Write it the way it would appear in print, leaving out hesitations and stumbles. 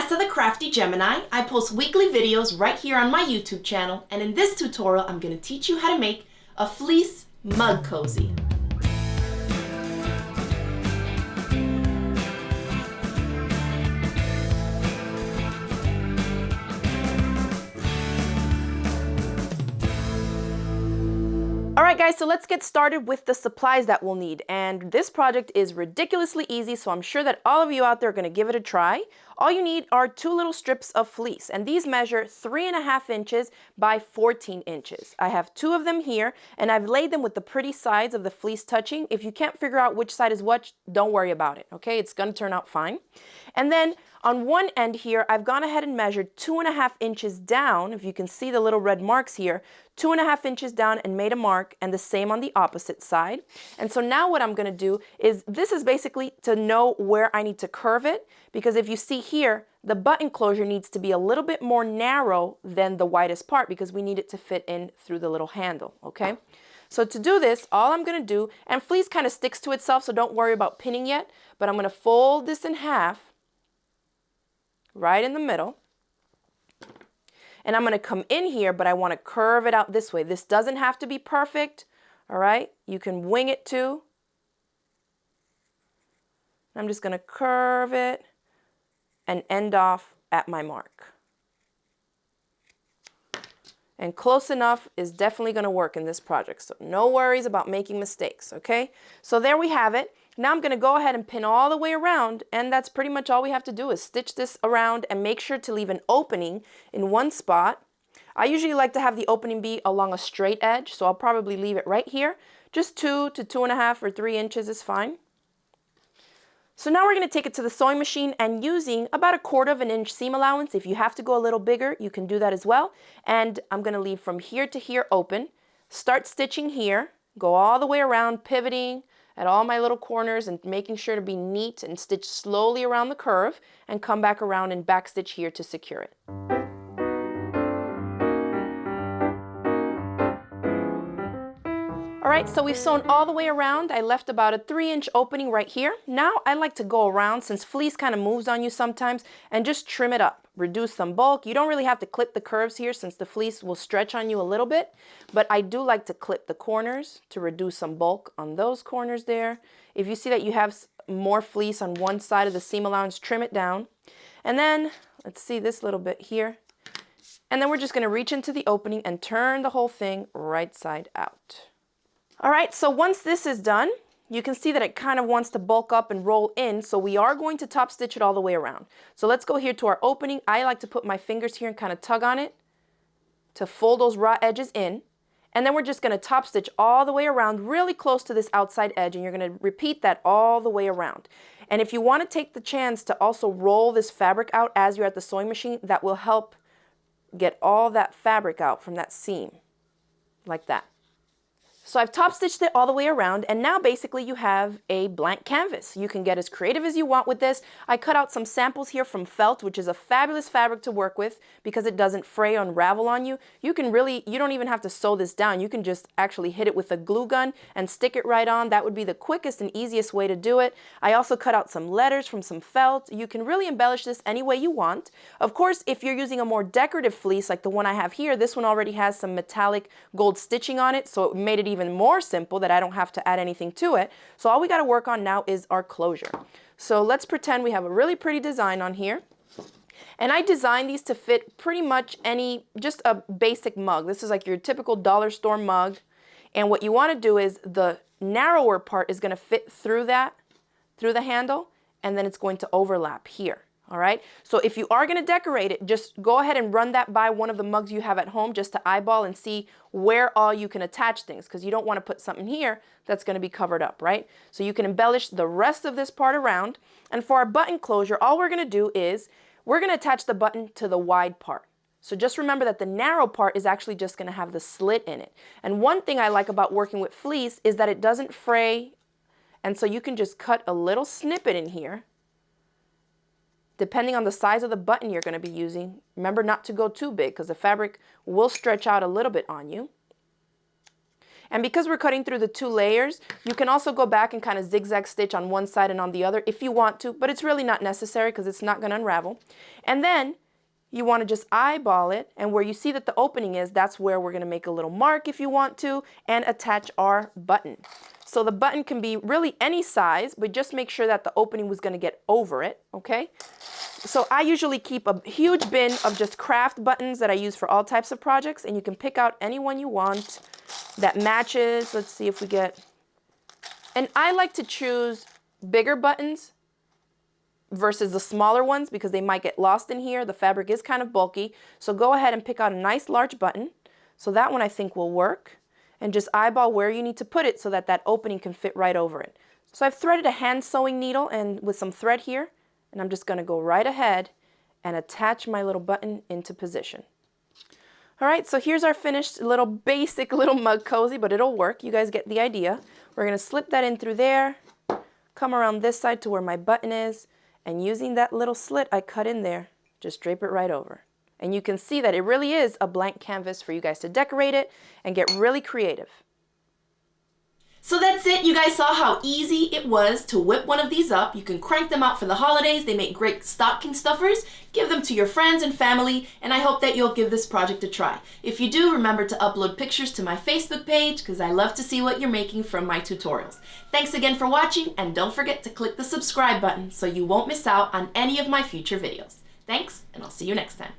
Vanessa the Crafty Gemini. I post weekly videos right here on my YouTube channel, and in this tutorial I'm going to teach you how to make a fleece mug cozy. Alright guys, so let's get started with the supplies that we'll need, and this project is ridiculously easy, so I'm sure that all of you out there are going to give it a try. All you need are 2 little strips of fleece, and these measure 3.5 inches by 14 inches. I have 2 of them here, and I've laid them with the pretty sides of the fleece touching. If you can't figure out which side is what, don't worry about it, okay? It's going to turn out fine. And then on one end here, I've gone ahead and measured 2.5 inches down. If you can see the little red marks here, 2.5 inches down and made a mark, and the same on the opposite side. And so now what I'm going to do is, this is basically to know where I need to curve it, because if you see here, the button closure needs to be a little bit more narrow than the widest part because we need it to fit in through the little handle, okay? So to do this, all I'm going to do, and fleece kind of sticks to itself, so don't worry about pinning yet, but I'm going to fold this in half right in the middle. And I'm going to come in here, but I want to curve it out this way. This doesn't have to be perfect, all right? You can wing it too. I'm just going to curve it and end off at my mark. And close enough is definitely going to work in this project, so no worries about making mistakes, okay? So there we have it. Now I'm going to go ahead and pin all the way around, and that's pretty much all we have to do is stitch this around and make sure to leave an opening in one spot. I usually like to have the opening be along a straight edge, so I'll probably leave it right here. Just 2 to 2.5 or 3 inches is fine. So now we're going to take it to the sewing machine, and using about 1/4 inch seam allowance, if you have to go a little bigger, you can do that as well. And I'm going to leave from here to here open, start stitching here, go all the way around, pivoting at all my little corners and making sure to be neat, and stitch slowly around the curve and come back around and back stitch here to secure it. Alright, so we've sewn all the way around. I left about a 3-inch opening right here. Now I like to go around, since fleece kind of moves on you sometimes, and just trim it up. Reduce some bulk. You don't really have to clip the curves here since the fleece will stretch on you a little bit, but I do like to clip the corners to reduce some bulk on those corners there. If you see that you have more fleece on one side of the seam allowance, trim it down. And then, let's see this little bit here. And then we're just going to reach into the opening and turn the whole thing right side out. Alright, so once this is done, you can see that it kind of wants to bulk up and roll in, so we are going to top stitch it all the way around. So let's go here to our opening. I like to put my fingers here and kind of tug on it to fold those raw edges in. And then we're just going to top stitch all the way around, really close to this outside edge, and you're going to repeat that all the way around. And if you want to take the chance to also roll this fabric out as you're at the sewing machine, that will help get all that fabric out from that seam, like that. So I've top stitched it all the way around, and now basically you have a blank canvas. You can get as creative as you want with this. I cut out some samples here from felt, which is a fabulous fabric to work with because it doesn't fray or unravel on you. You don't even have to sew this down. You can just actually hit it with a glue gun and stick it right on. That would be the quickest and easiest way to do it. I also cut out some letters from some felt. You can really embellish this any way you want. Of course, if you're using a more decorative fleece like the one I have here, this one already has some metallic gold stitching on it, so it made it even more simple that I don't have to add anything to it. So all we got to work on now is our closure. So let's pretend we have a really pretty design on here. And I designed these to fit pretty much just a basic mug. This is like your typical dollar store mug. And what you want to do is the narrower part is going to fit through the handle, and then it's going to overlap here. All right, so if you are going to decorate it, just go ahead and run that by one of the mugs you have at home just to eyeball and see where all you can attach things, because you don't want to put something here that's going to be covered up, right? So you can embellish the rest of this part around. And for our button closure, all we're going to do is we're going to attach the button to the wide part. So just remember that the narrow part is actually just going to have the slit in it. And one thing I like about working with fleece is that it doesn't fray, and so you can just cut a little snippet in here. Depending on the size of the button you're going to be using, remember not to go too big because the fabric will stretch out a little bit on you. And because we're cutting through the 2 layers, you can also go back and kind of zigzag stitch on one side and on the other if you want to, but it's really not necessary because it's not going to unravel. And then you want to just eyeball it, and where you see that the opening is, that's where we're going to make a little mark if you want to, and attach our button. So the button can be really any size, but just make sure that the opening was going to get over it, okay? So I usually keep a huge bin of just craft buttons that I use for all types of projects, and you can pick out any one you want that matches. Let's see if we get... And I like to choose bigger buttons versus the smaller ones because they might get lost in here. The fabric is kind of bulky. So go ahead and pick out a nice large button. So that one I think will work. And just eyeball where you need to put it so that that opening can fit right over it. So I've threaded a hand sewing needle and with some thread here, and I'm just going to go right ahead and attach my little button into position. All right, so here's our finished little basic little mug cozy, but it'll work. You guys get the idea. We're going to slip that in through there, come around this side to where my button is, and using that little slit I cut in there, just drape it right over. And you can see that it really is a blank canvas for you guys to decorate it and get really creative. So that's it. You guys saw how easy it was to whip one of these up. You can crank them out for the holidays. They make great stocking stuffers. Give them to your friends and family, and I hope that you'll give this project a try. If you do, remember to upload pictures to my Facebook page because I love to see what you're making from my tutorials. Thanks again for watching, and don't forget to click the subscribe button so you won't miss out on any of my future videos. Thanks, and I'll see you next time.